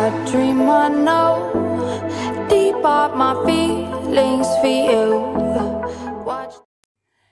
a dream I know, deep up my feelings for you. Watch.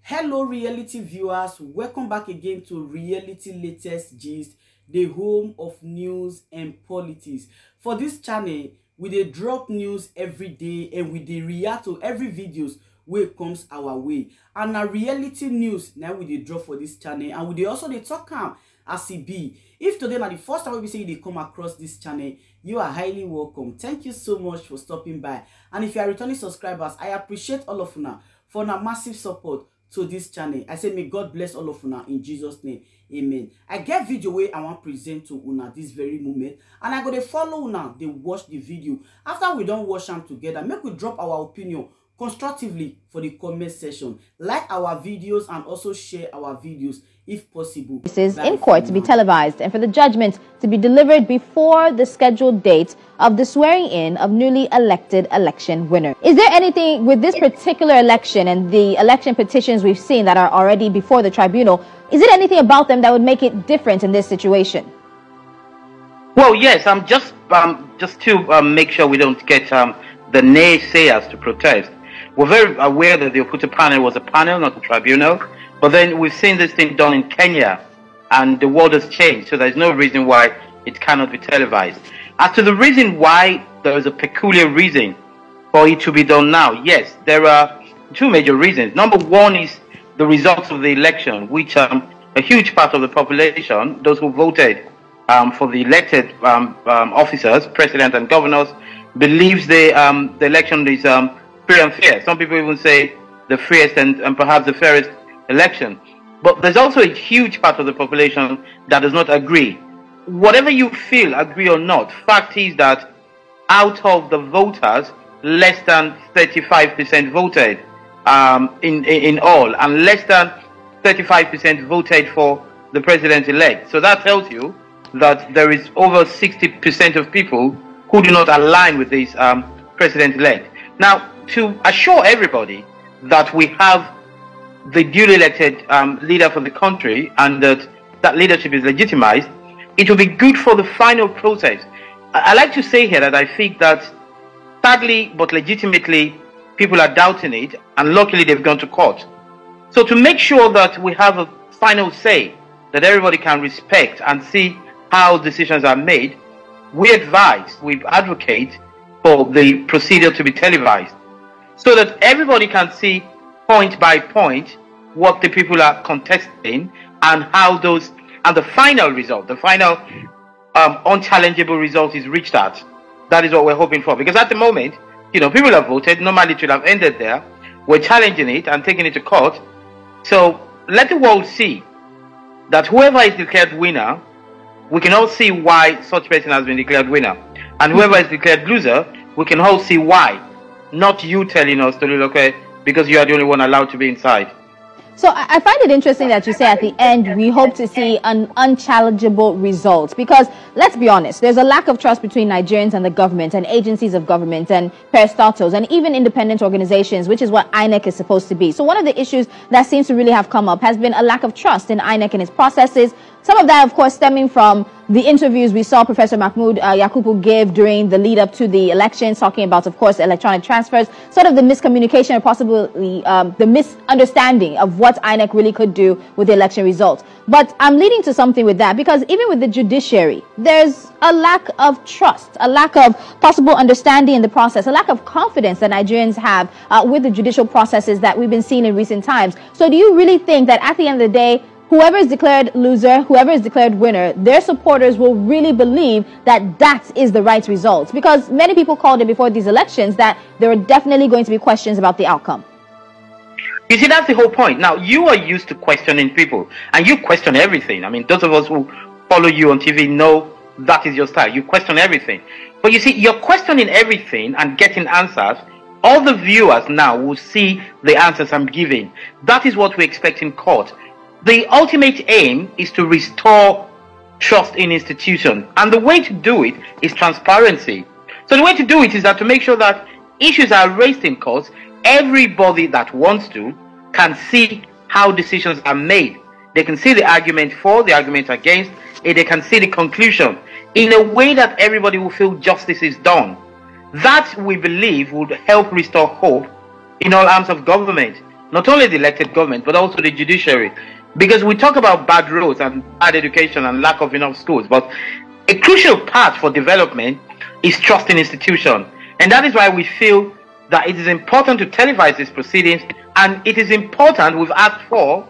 Hello reality viewers, welcome back again to Reality Latest Gist, the home of news and politics. For this channel, we dey drop news every day and we dey react to every videos wey comes our way. And na reality news now we dey drop for this channel, and we dey also dey talk am as e be. If today na the first time we say you dey come across this channel, you are highly welcome. Thank you so much for stopping by. And if you are returning subscribers, I appreciate all of una for una massive support to this channel. I say may God bless all of una in Jesus name. Amen. I get video where I want present to una this very moment, and I go to follow una, they watch the video. After we don't watch them together, make we drop our opinion constructively for the comment section. Like our videos and also share our videos if possible. This is in court to be televised and for the judgment to be delivered before the scheduled date of the swearing in of newly elected election winner. Is there anything with this particular election and the election petitions we've seen that are already before the tribunal, is it anything about them that would make it different in this situation? Well, yes, just to make sure we don't get the naysayers to protest. We're very aware that the Okuta panel was a panel, not a tribunal. But then we've seen this thing done in Kenya, and the world has changed, so there's no reason why it cannot be televised. As to the reason why there is a peculiar reason for it to be done now, yes, there are two major reasons. Number one is the results of the election, which a huge part of the population, those who voted for the elected officers, president and governors, believes the election is free and fair. Some people even say the freest and perhaps the fairest election. But there's also a huge part of the population that does not agree. Whatever you feel, agree or not, fact is that out of the voters, less than 35% voted in all, and less than 35% voted for the president-elect. So that tells you that there is over 60% of people who do not align with this president-elect. Now, to assure everybody that we have the duly elected leader for the country and that leadership is legitimized, it will be good for the final process. I like to say here that I think that sadly but legitimately people are doubting it, and luckily they've gone to court. So to make sure that we have a final say that everybody can respect and see how decisions are made, we advocate for the procedure to be televised so that everybody can see point by point what the people are contesting and how those, and the final result, the final unchallengeable result is reached at. That is what we're hoping for, because at the moment, you know, people have voted. Normally it should have ended there. We're challenging it and taking it to court. So let the world see that whoever is declared winner, we can all see why such person has been declared winner, and whoever is declared loser, we can all see why. Not you telling us to look, okay, because you are the only one allowed to be inside. So I find it interesting that you say at the end we hope to see an unchallengeable result, because let's be honest, there's a lack of trust between Nigerians and the government and agencies of government and parastatals and even independent organizations, which is what INEC is supposed to be. So one of the issues that seems to really have come up has been a lack of trust in INEC and its processes. Some of that, of course, stemming from the interviews we saw Professor Mahmoud Yakubu give during the lead up to the elections, talking about, of course, electronic transfers, sort of the miscommunication or possibly the misunderstanding of what INEC really could do with the election results. But I'm leading to something with that, because even with the judiciary, there's a lack of trust, a lack of possible understanding in the process, a lack of confidence that Nigerians have with the judicial processes that we've been seeing in recent times. So do you really think that at the end of the day, whoever is declared loser, whoever is declared winner, their supporters will really believe that that is the right result? Because many people called it before these elections that there are definitely going to be questions about the outcome. You see, that's the whole point. Now, you are used to questioning people, and you question everything. I mean, those of us who follow you on TV know that is your style. You question everything. But you see, you're questioning everything and getting answers. All the viewers now will see the answers I'm giving. That is what we expect in court. The ultimate aim is to restore trust in institutions, and the way to do it is transparency. So the way to do it is that to make sure that issues are raised in court, everybody that wants to can see how decisions are made. They can see the argument for, the argument against, and they can see the conclusion. in a way that everybody will feel justice is done. That, we believe, would help restore hope in all arms of government, not only the elected government, but also the judiciary. Because we talk about bad roads and bad education and lack of enough schools, but a crucial part for development is trust in institutions. And that is why we feel that it is important to televise these proceedings, and it is important, we've asked for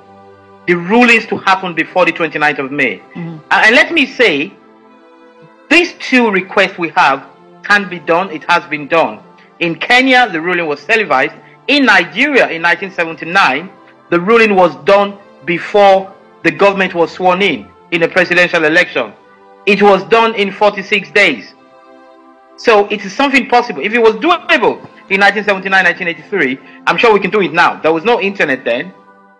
the rulings to happen before the 29th of May. And let me say, these two requests we have can be done. It has been done. In Kenya, the ruling was televised. In Nigeria, in 1979, the ruling was done before the government was sworn in a presidential election. It was done in 46 days. So it is something possible. If it was doable in 1979, 1983, I'm sure we can do it now. There was no internet then.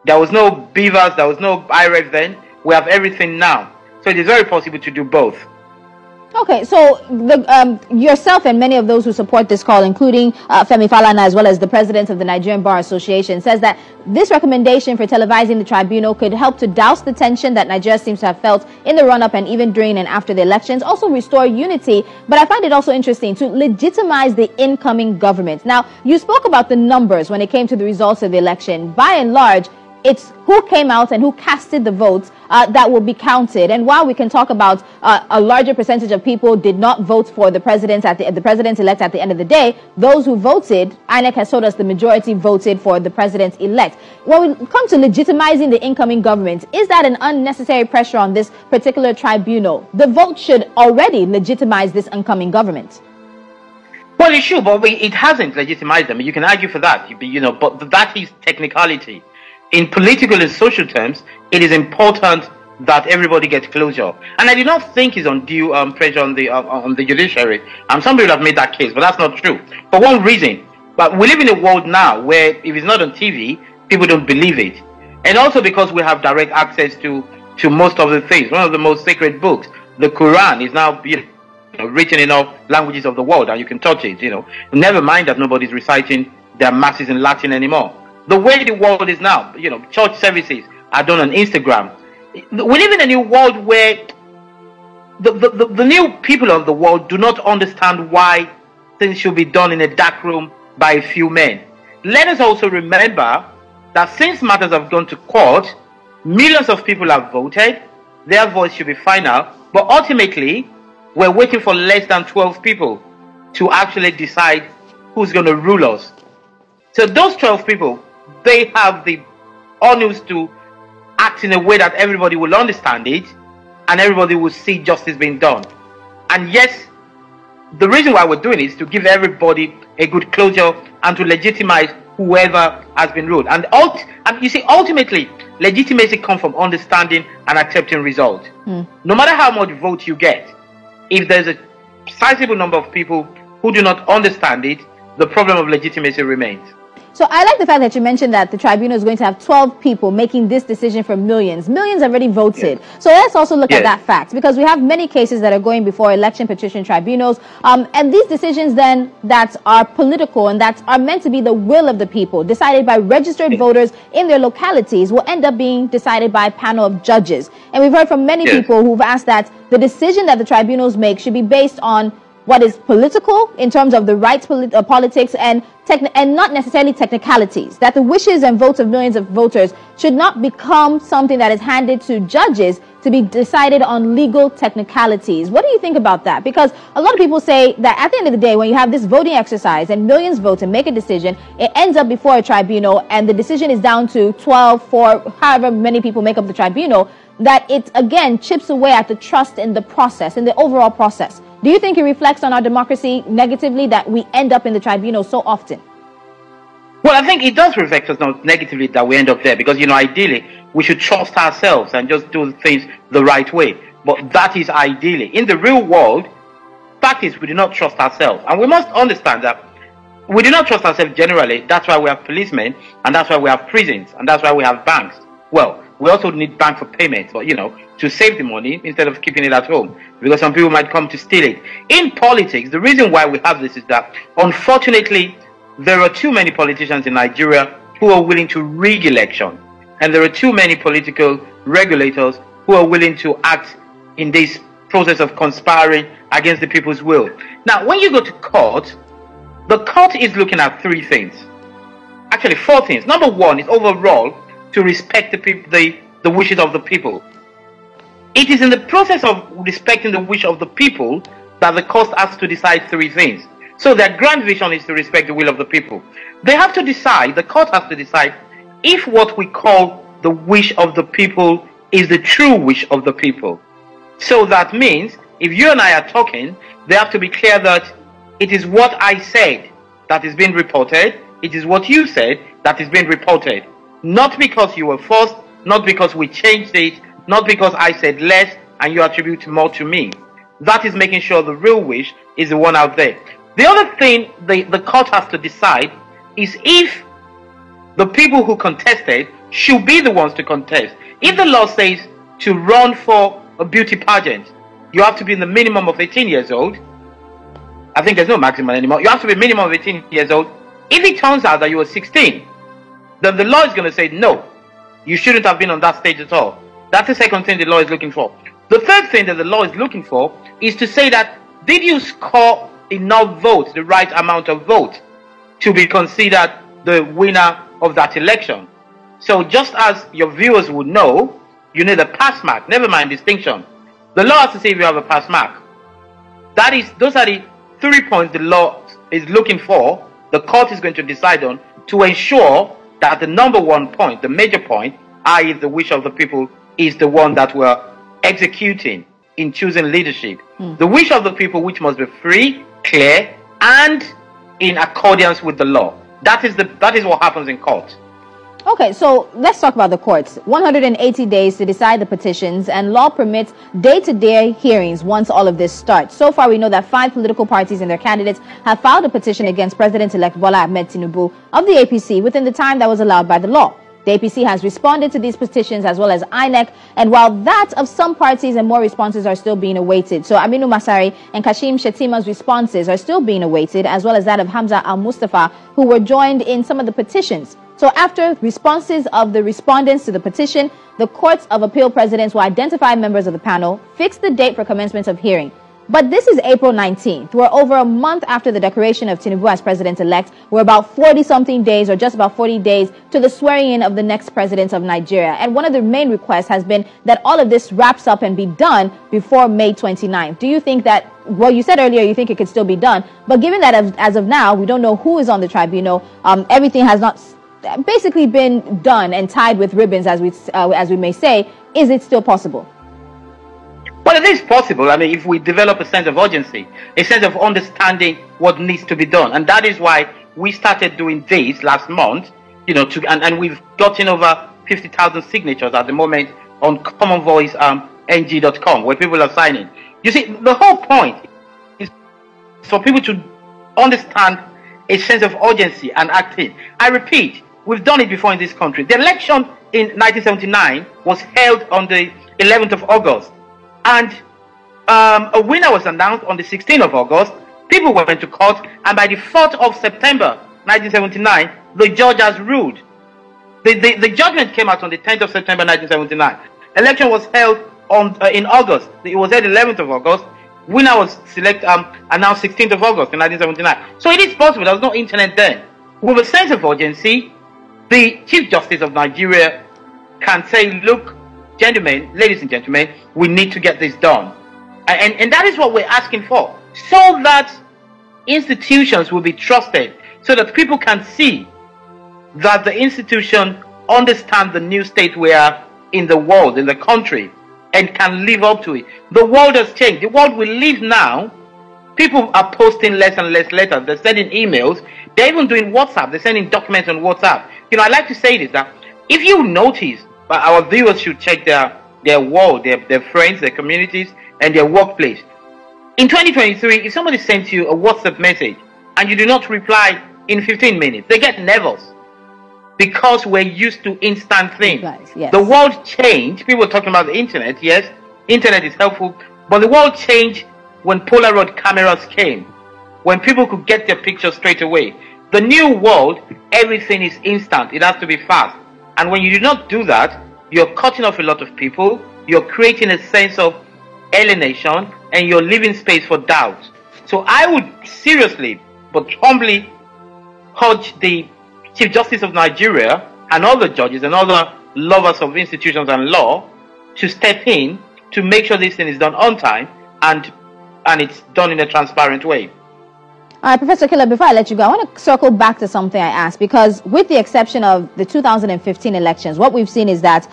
There was no beavers. There was no IREF then. We have everything now. So it is very possible to do both. Okay, so yourself and many of those who support this call, including Femi Falana, as well as the president of the Nigerian Bar Association, says that this recommendation for televising the tribunal could help to douse the tension that Nigeria seems to have felt in the run-up and even during and after the elections, also restore unity. But I find it also interesting to legitimize the incoming government. Now, you spoke about the numbers when it came to the results of the election. By and large, it's who came out and who casted the votes that will be counted. And while we can talk about a larger percentage of people did not vote for the president the president-elect at the end of the day, those who voted, INEC has told us the majority voted for the president-elect. When we come to legitimizing the incoming government, is that an unnecessary pressure on this particular tribunal? The vote should already legitimize this incoming government. Well, it should, but it hasn't legitimized them. You can argue for that, but that is technicality. In political and social terms, it is important that everybody gets closure. And I do not think it's undue pressure on the judiciary. And some people have made that case, but that's not true. For one reason, but we live in a world now where if it's not on TV, people don't believe it. And also because we have direct access to most of the things. One of the most sacred books, the Quran, is now written in all languages of the world, and you can touch it. Never mind that nobody's reciting their masses in Latin anymore. The way the world is now, church services are done on Instagram. We live in a new world where the new people of the world do not understand why things should be done in a dark room by a few men. Let us also remember that since matters have gone to court, millions of people have voted. Their voice should be final. But ultimately, we're waiting for less than 12 people to actually decide who's going to rule us. So those 12 people, they have the honors to act in a way that everybody will understand it and everybody will see justice being done. And yes, the reason why we're doing it is to give everybody a good closure and to legitimize whoever has been ruled. And you see, ultimately, legitimacy comes from understanding and accepting results. No matter how much vote you get, if there's a sizable number of people who do not understand it, the problem of legitimacy remains. So I like the fact that you mentioned that the tribunal is going to have 12 people making this decision for millions. Millions have already voted. Yes. So let's also look at that fact, because we have many cases that are going before election petition tribunals. And these decisions then that are political and that are meant to be the will of the people, decided by registered voters in their localities, will end up being decided by a panel of judges. And we've heard from many people who've asked that the decision that the tribunals make should be based on what is political in terms of the right politics and not necessarily technicalities, that the wishes and votes of millions of voters should not become something that is handed to judges to be decided on legal technicalities. What do you think about that? Because a lot of people say that at the end of the day, when you have this voting exercise and millions vote and make a decision, it ends up before a tribunal and the decision is down to 12 for however many people make up the tribunal, that it again chips away at the trust in the process, in the overall process. Do you think it reflects on our democracy negatively that we end up in the tribunal so often? Well, I think it does reflect us negatively that we end up there because, ideally, we should trust ourselves and just do things the right way. But that is ideally. In the real world, fact is we do not trust ourselves. And we must understand that we do not trust ourselves generally. That's why we have policemen, and that's why we have prisons, and that's why we have banks. Well, we also need bank for payments, but, to save the money instead of keeping it at home, because some people might come to steal it. In politics, the reason why we have this is that, unfortunately, there are too many politicians in Nigeria who are willing to rig election, and there are too many political regulators who are willing to act in this process of conspiring against the people's will. Now, when you go to court, the court is looking at three things. Actually, four things. Number one is overall to respect the wishes of the people. It is in the process of respecting the wish of the people that the court has to decide three things. So their grand vision is to respect the will of the people. They have to decide, the court has to decide, if what we call the wish of the people is the true wish of the people. So that means, if you and I are talking, they have to be clear that it is what I said that is being reported, it is what you said that is being reported. Not because you were forced, not because we changed it, not because I said less and you attribute more to me. That is making sure the real wish is the one out there. The other thing the court has to decide is if the people who contested should be the ones to contest. If the law says to run for a beauty pageant, you have to be in the minimum of 18 years old. I think there's no maximum anymore. You have to be minimum of 18 years old. If it turns out that you were 16, then the law is going to say, no, you shouldn't have been on that stage at all. That's the second thing the law is looking for. The third thing that the law is looking for is to say that, did you score enough votes, the right amount of votes, to be considered the winner of that election? So just as your viewers would know, you need a pass mark, never mind distinction. The law has to say if you have a pass mark. Those are the 3 points the law is looking for, the court is going to decide on, to ensure that the number one point, the major point, i.e. the wish of the people, is the one that we're executing in choosing leadership. The wish of the people, which must be free, clear, and in accordance with the law. That is what happens in court. Okay, so let's talk about the courts. 180 days to decide the petitions, and law permits day-to-day hearings once all of this starts. So far, we know that 5 political parties and their candidates have filed a petition against President-elect Bola Ahmed Tinubu of the APC within the time that was allowed by the law. The APC has responded to these petitions as well as INEC, and while that of some parties and more responses are still being awaited. So Aminu Masari and Kashim Shettima's responses are still being awaited, as well as that of Hamza Al-Mustafa, who were joined in some of the petitions. So after responses of the respondents to the petition, the Courts of Appeal presidents will identify members of the panel, fix the date for commencement of hearing. But this is April 19th. We're over a month after the declaration of Tinubu as president-elect. We're about 40-something days, or just about 40 days, to the swearing-in of the next president of Nigeria. And one of the main requests has been that all of this wraps up and be done before May 29th. Do you think that, well, you said earlier you think it could still be done, but given that as of now, we don't know who is on the tribunal, everything has not basically been done and tied with ribbons, as we may say, is it still possible? Well, it is possible. I mean, if we develop a sense of urgency, a sense of understanding what needs to be done. And that is why we started doing this last month, and we've gotten over 50,000 signatures at the moment on commonvoiceng.com, where people are signing. You see, the whole point is for people to understand a sense of urgency and acting. I repeat, we've done it before in this country. The election in 1979 was held on the 11th of August. And a winner was announced on the 16th of August. People went to court, and by the 4th of September 1979, the judge has ruled. The judgment came out on the 10th of September 1979. Election was held in August. It was held 11th of August. Winner was announced 16th of August in 1979. So it is possible. There was no internet then. With a sense of urgency, the Chief Justice of Nigeria can say, look, gentlemen, ladies and gentlemen, we need to get this done. And that is what we're asking for, so that institutions will be trusted, so that people can see that the institution understands the new state we are in the world, in the country, and can live up to it. The world has changed. The world we live now, people are posting less and less letters. They're sending emails. They're even doing WhatsApp. They're sending documents on WhatsApp. I like to say this, that if you notice, but our viewers should check their world, their friends, their communities, and their workplace. In 2023, if somebody sends you a WhatsApp message and you do not reply in 15 minutes, they get nervous, because we're used to instant things. Yes. The world changed. People were talking about the internet. Yes, internet is helpful, but the world changed when Polaroid cameras came, when people could get their pictures straight away. The new world, everything is instant. It has to be fast. And when you do not do that, you're cutting off a lot of people. You're creating a sense of alienation, and you're leaving space for doubt. So I would seriously but humbly urge the Chief Justice of Nigeria and all the judges and all the lovers of institutions and law to step in to make sure this thing is done on time and it's done in a transparent way. All right, Professor Killer, before I let you go, I want to circle back to something I asked, because with the exception of the 2015 elections, what we've seen is that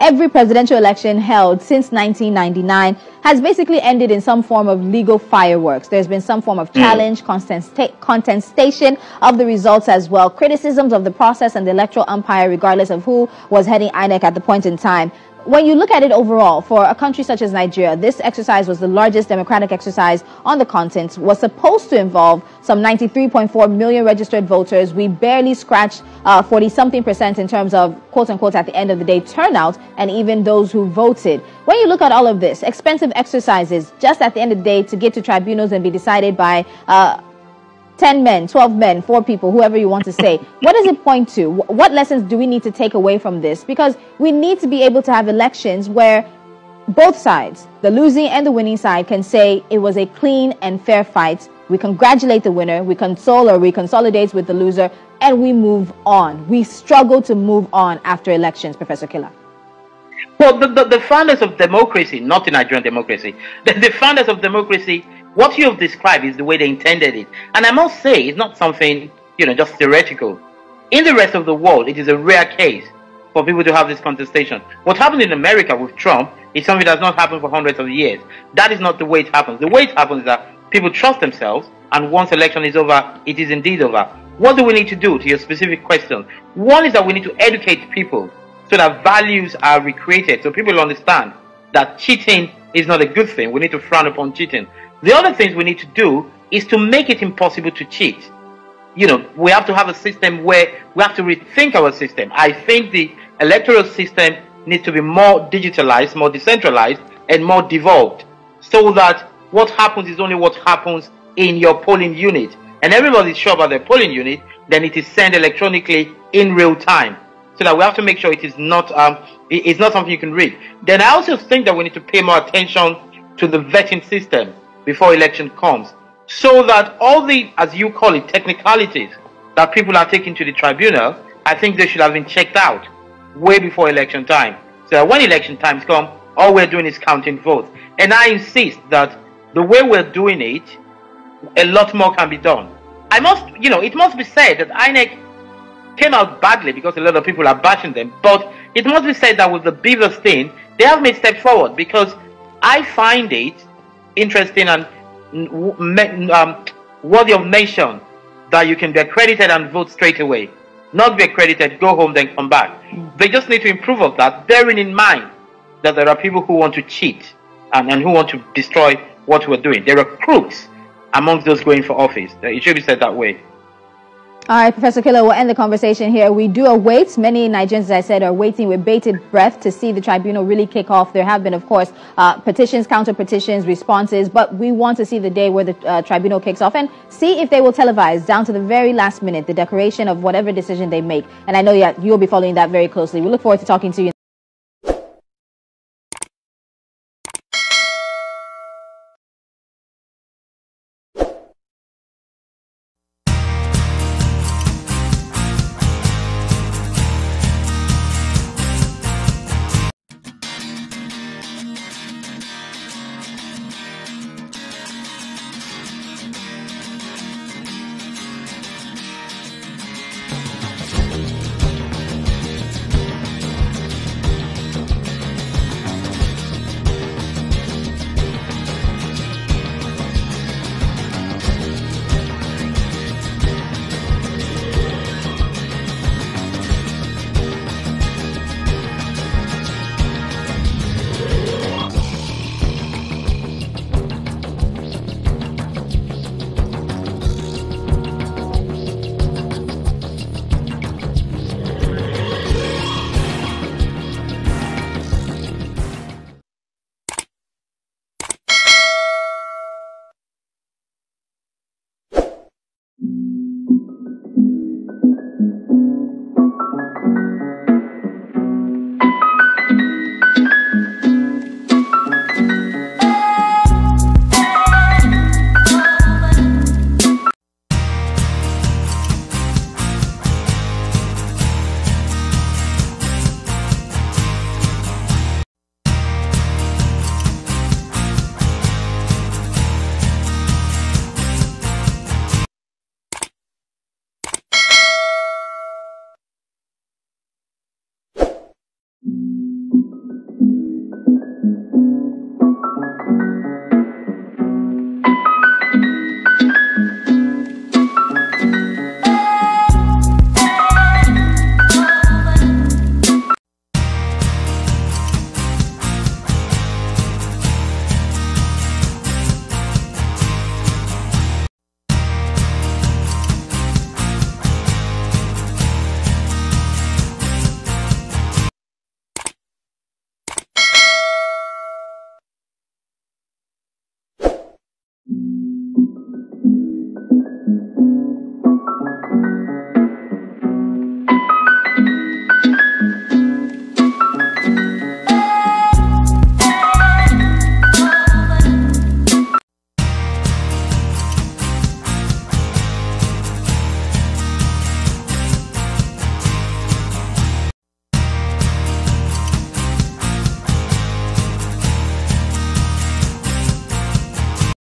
every presidential election held since 1999 has basically ended in some form of legal fireworks. There's been some form of challenge, contestation of the results as well, criticisms of the process and the electoral umpire, regardless of who was heading INEC at the point in time. When you look at it overall, for a country such as Nigeria, this exercise was the largest democratic exercise on the continent, was supposed to involve some 93.4 million registered voters. We barely scratched 40-something% in terms of, quote-unquote, at the end of the day, turnout, and even those who voted. When you look at all of this, expensive exercises, just at the end of the day, to get to tribunals and be decided by 10 men, 12 men, 4 people, whoever you want to say. What does it point to? What lessons do we need to take away from this? Because we need to be able to have elections where both sides, the losing and the winning side, can say it was a clean and fair fight. We congratulate the winner, we console or we consolidate with the loser, and we move on. We struggle to move on after elections, Professor Killer. Well, the founders of democracy, not the Nigerian democracy, the founders of democracy, what you have described is the way they intended it. And I must say, it's not something, just theoretical. In the rest of the world, it is a rare case for people to have this contestation. What happened in America with Trump is something that has not happened for hundreds of years. That is not the way it happens. The way it happens is that people trust themselves, and once election is over, it is indeed over. What do we need to do, to your specific question? One is that we need to educate people so that values are recreated, so people understand that cheating is not a good thing. We need to frown upon cheating. The other things we need to do is to make it impossible to cheat. We have to have a system where we have to rethink our system. I think the electoral system needs to be more digitalized, more decentralized, and more devolved, so that what happens is only what happens in your polling unit. And everybody's sure about their polling unit, then it is sent electronically in real time. So that we have to make sure it is not it's not something you can read. Then I also think that we need to pay more attention to the vetting system before election comes, so that all the, as you call it, technicalities that people are taking to the tribunal, I think they should have been checked out way before election time. So that when election times come, all we're doing is counting votes. And I insist that the way we're doing it, a lot more can be done. It must be said that INEC came out badly because a lot of people are bashing them, but it must be said that with the Beavers thing, they have made steps forward, because I find it interesting and worthy of mention that you can be accredited and vote straight away. Not be accredited, go home, then come back. They just need to improve of that, bearing in mind that there are people who want to cheat and who want to destroy what we're doing. There are crooks amongst those going for office. It should be said that way. All right, Professor Killer, we'll end the conversation here. We do await, many Nigerians, as I said, are waiting with bated breath to see the tribunal really kick off. There have been, of course, petitions, counter-petitions, responses, but we want to see the day where the tribunal kicks off and see if they will televise down to the very last minute the declaration of whatever decision they make. And I know you'll be following that very closely. We look forward to talking to you.